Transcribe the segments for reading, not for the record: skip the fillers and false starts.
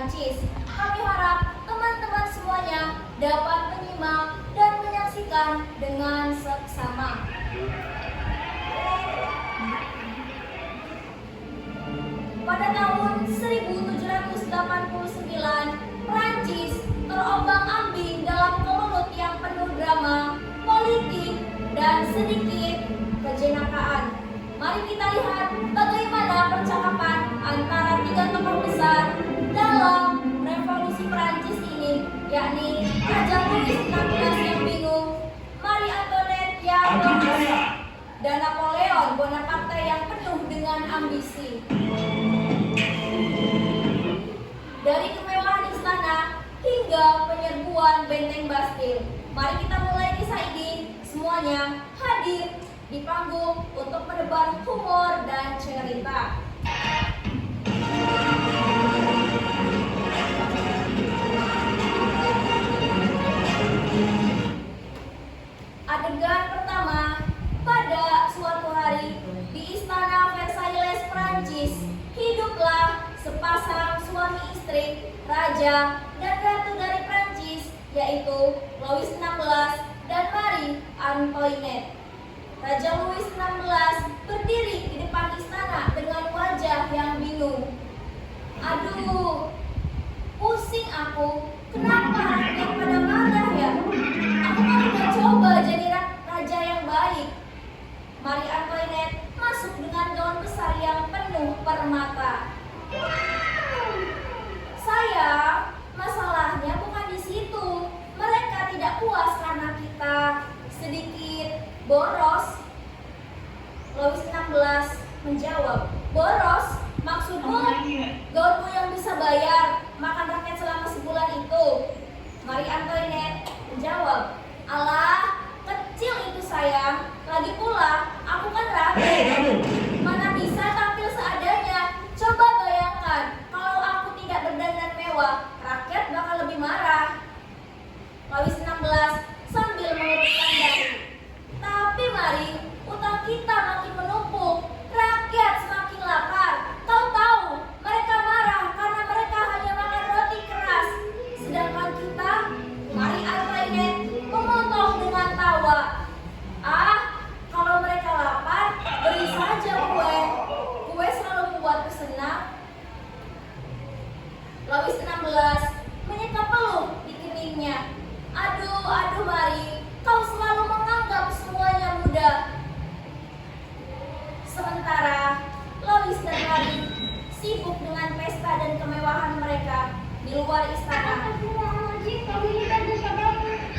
Prancis. Kami harap teman-teman semuanya dapat menyimak dan menyaksikan dengan seksama. Pada tahun 1789, Prancis terombang-ambing dalam kemelut yang penuh drama, politik, dan sedikit kejenakaan. Mari kita lihat bagaimana percakapan antara tiga tokoh besar dalam revolusi Prancis ini, yakni Raja Louis XVI yang bingung, Marie Antoinette yang boros, dan Napoleon Bonaparte yang penuh dengan ambisi. Dari kemewahan istana hingga penyerbuan benteng Bastille, mari kita mulai kisah ini. Semuanya hadir di panggung untuk menebar humor dan cerita. Adegan pertama, pada suatu hari di istana Versailles, Prancis, hiduplah sepasang suami istri, raja dan ratu dari Prancis, yaitu Louis XVI dan Marie Antoinette. Raja Louis XVI berdiri di depan istana dengan wajah yang bingung. Aduh, pusing aku. Kenapa rakyat pada marah ya? Aku kan udah coba jadi raja yang baik. Marie Antoinette masuk dengan gaun besar yang penuh permata. Sayang, masalahnya bukan di situ. Mereka tidak puas karena kita sedikit boros. Louis XVI menjawab, boros? Maksudmu gaunmu yang bisa bayar makan rakyat selama sebulan itu? Marie Antoinette menjawab, alah, kecil itu sayang. Lagi pula, aku kan ratu. Mana bisa tampil seadanya? Coba bayangkan, kalau aku tidak berdandan mewah, rakyat bakal lebih marah. Louis XVI sambil mengerutkan dahi. Tapi Marie, utang kita makin menumpuk, rakyat semakin lapar. Tahu-tahu mereka marah karena mereka hanya makan roti keras. Sedangkan kita, Marie Antoinette memotong dengan tawa. Ah, kalau mereka lapar, beri saja kue. Kue selalu membuatku senang. Louis XVI menyeka peluh di keningnya. Aduh Marie, kau selalu menganggap semuanya mudah. Sementara Louis dan Marie sibuk dengan pesta dan kemewahan mereka di luar istana.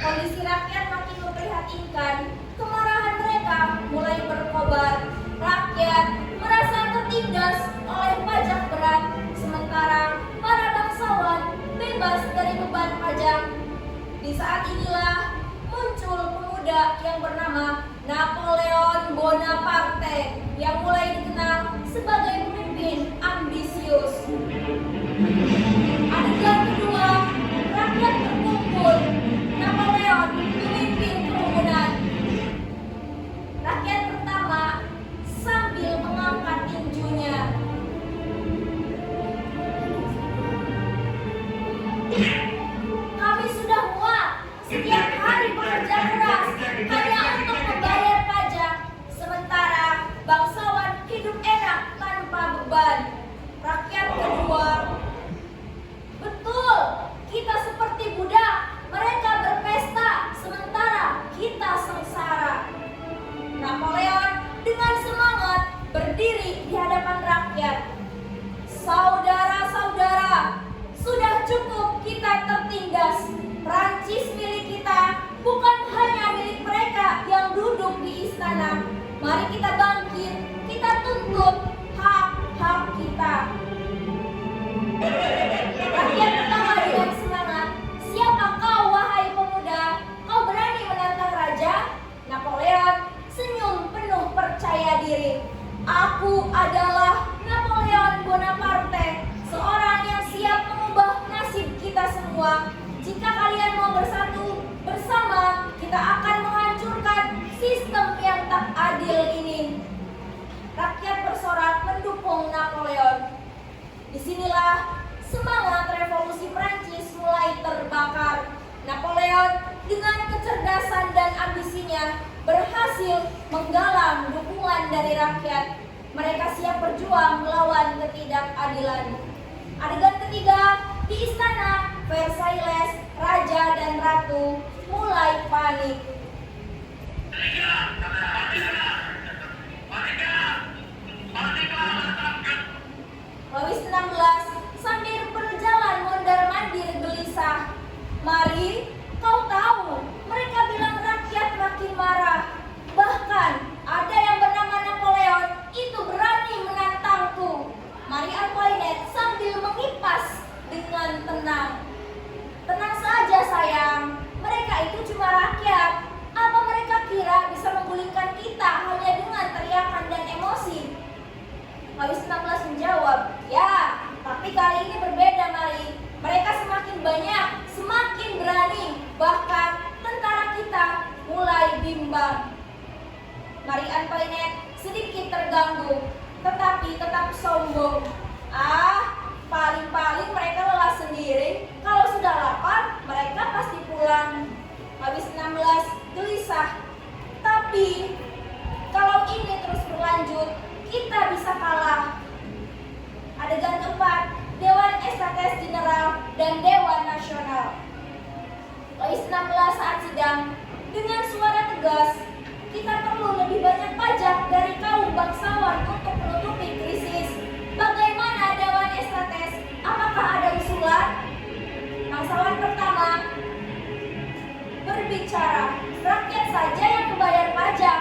Kondisi rakyat makin memprihatinkan. Kemarahan mereka mulai berkobar. Rakyat merasa tertindas oleh pajak berat, sementara para bangsawan bebas dari beban pajak. Di saat inilah muncul pemuda yang bernama Napoleon Bonaparte yang mulai dikenal sebagai pemimpin ambisius. Adegan kedua, rakyat berkumpul. Napoleon memimpin kerumunan. Rakyat pertama sambil mengangkat tinjunya. Kami sudah muak setiap hari bekerja keras hanya untuk membayar pajak, sementara bangsawan hidup enak tanpa beban. Rakyat kedua, betul, kita seperti budak. Mereka berpesta, sementara kita sengsara. Napoleon dengan semangat berdiri di hadapan rakyat. Saudara-saudara, sudah cukup kita tertindas. Prancis milik kita, bukan hanya milik mereka yang duduk di istana. Mari kita bangkit, kita tuntut hak-hak kita. Rakyat pertama dengan semangat, siapa kau wahai pemuda? Kau berani menantang raja? Napoleon senyum penuh percaya diri. Aku adalah Napoleon Bonaparte, seorang yang siap mengubah nasib kita semua. Jika kalian mau bersatu bersama, kita akan menghancurkan sistem yang tak adil ini. Rakyat bersorak mendukung Napoleon. Disinilah semangat revolusi Napoleon dengan kecerdasan dan ambisinya berhasil menggalang dukungan dari rakyat. Mereka siap berjuang melawan ketidakadilan. Adegan ketiga, di istana Versailles, raja dan ratu mulai panik. Louis XVI sambil berjalan mondar-mandir gelisah. Mari, kau tahu, mereka bilang rakyat makin marah. Bahkan ada yang bernama Napoleon itu berani menantangku. Marie Antoinette sambil mengipas dengan tenang. Tenang saja sayang, mereka itu cuma rakyat. Apa mereka kira bisa menggulingkan kita hanya dengan teriakan dan emosi? Louis XVI menjawab, ya, tapi kali ini berbeda Marie. Mereka semakin banyak, semakin berani. Bahkan tentara kita mulai bimbang. Marie Antoinette sedikit terganggu, tetapi tetap sombong. Paling-paling mereka lelah sendiri. Kalau sudah lapar, mereka pasti pulang. Louis XVI gelisah. Tapi kalau ini terus berlanjut, kita bisa kalah. Adegan keempat, Dewan Estates General dan Dewan Nasional. Louis XVI saat sidang dengan suara tegas, kita perlu lebih banyak pajak dari kaum bangsawan untuk menutupi krisis. Bagaimana Dewan Estates? Apakah ada usulan? Bangsawan pertama berbicara, rakyat saja yang membayar pajak.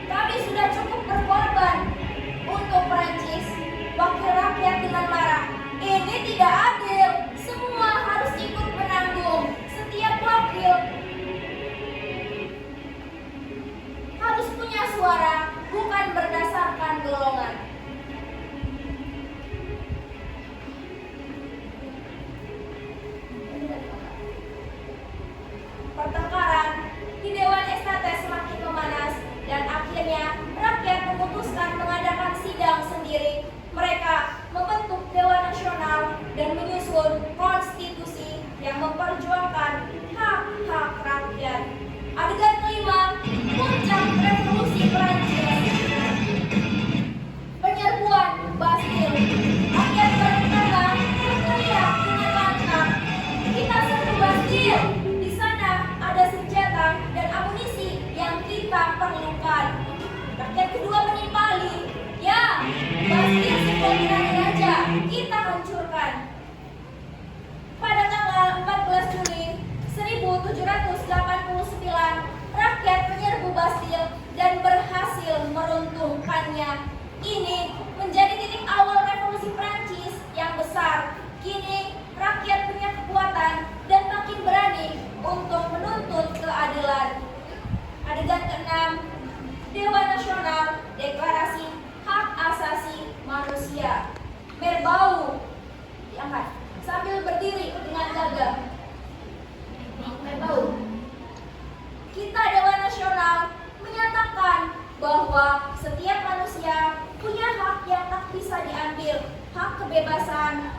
Kami sudah cukup berkorban untuk Perancis. Wakil rakyat dengan marah, ini tidak adil. Semua harus ikut menanggung. Setiap wakil harus punya suara, bukan berdasarkan golongan. Pertengkaran di Dewan Estates semakin memanas dan akhirnya rakyat memutuskan mengadakan sidang sendiri. Mereka membentuk Dewan Nasional dan menyusun konstitusi yang memperjuangkan hak-hak rakyat. Adegan kelima, puncak revolusi Perancis. Penyerbuan Bastille. Rakyat berencana berteriak dengan lantang, kita serbu Bastille. Di sana ada senjata dan amunisi yang kita perlukan. Rakyat kedua menimpali, ya, Bastille sudah raja, kita hancurkan. Pada tanggal 14 Juli 1789, rakyat menyerbu Bastille dan berhasil meruntuhkannya. Ini menjadi titik awal revolusi Prancis yang besar. Kini rakyat punya kekuatan dan makin berani untuk menuntut keadilan. Adegan ke-6, Dewan Nasional, Deklarasi Hak Asasi Manusia. Merbau diangkat sambil berdiri dengan gagah. Merbau. Kita Dewan Nasional menyatakan bahwa setiap manusia punya hak yang tak bisa diambil, hak kebebasan,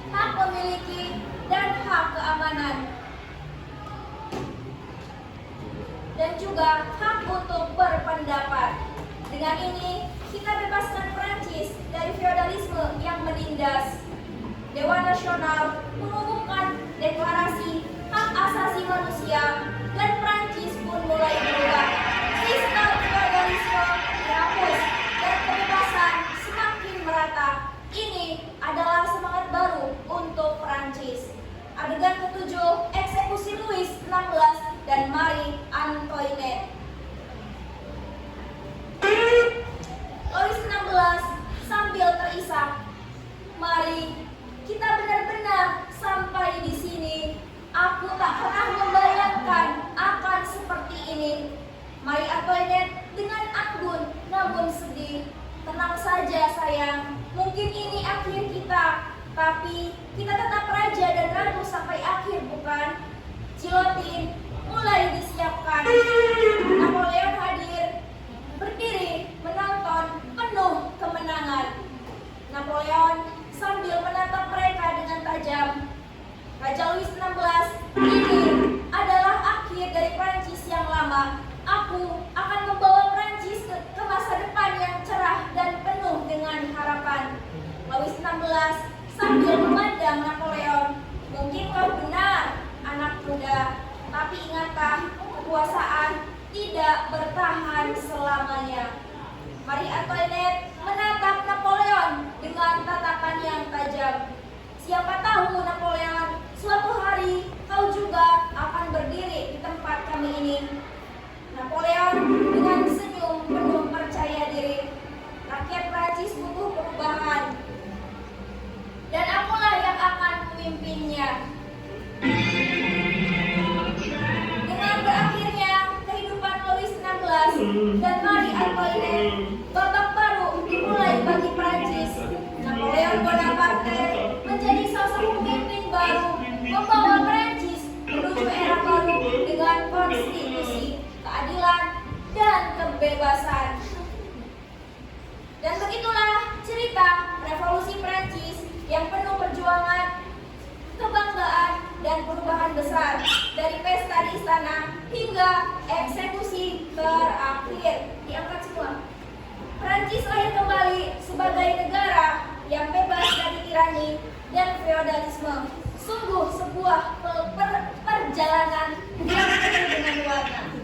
hak memiliki, dan hak keamanan, dan juga hak untuk berpendapat. Dengan ini, kita bebaskan Prancis dari feodalisme yang menindas. Dewan Nasional mengumumkan deklarasi hak asasi manusia dan Prancis pun mulai berubah. Sistem feodalisme dihapus dan kebebasan semakin merata. Ini adalah semangat baru untuk Prancis. Adegan ke-7, eksekusi Louis XVI dan Marie Antoinette. Louis XVI sambil terisak, mari kita benar-benar sampai di sini. Aku tak pernah membayangkan akan seperti ini. Marie Antoinette dengan anggun namun sedih. Tenang saja sayang, mungkin ini akhir kita, tapi kita tetap raja dan ratu sampai akhir, bukan? Gilotin mulai disiapkan. Napoleon hadir, berdiri menonton penuh kemenangan. Napoleon sambil pedang Napoleon. Mungkin kau benar, anak muda, tapi ingatlah, kekuasaan tidak bertahan selamanya. Marie Antoinette menatap Napoleon dengan tatapan yang tajam. Siapa tahu, Napoleon, suatu hari kau juga akan berdiri di tempat kami ini. Napoleon dengan senyum penuh percaya diri. Rakyat Prancis butuh perubahan, dan akulah yang akan memimpinnya. Dengan berakhirnya kehidupan Louis XVI dan Marie Antoinette, babak baru dimulai bagi Prancis. Napoleon Bonaparte menjadi sosok pemimpin baru, membawa Prancis menuju era baru dengan konstitusi, keadilan, dan kebebasan. Dan begitulah cerita revolusi Prancis yang penuh perjuangan, kebanggaan, dan perubahan besar, dari pesta di istana hingga eksekusi terakhir. Diangkat semua. Prancis lahir kembali sebagai negara yang bebas dari tirani dan feodalisme. Sungguh sebuah perjalanan yang penuh dengan warna.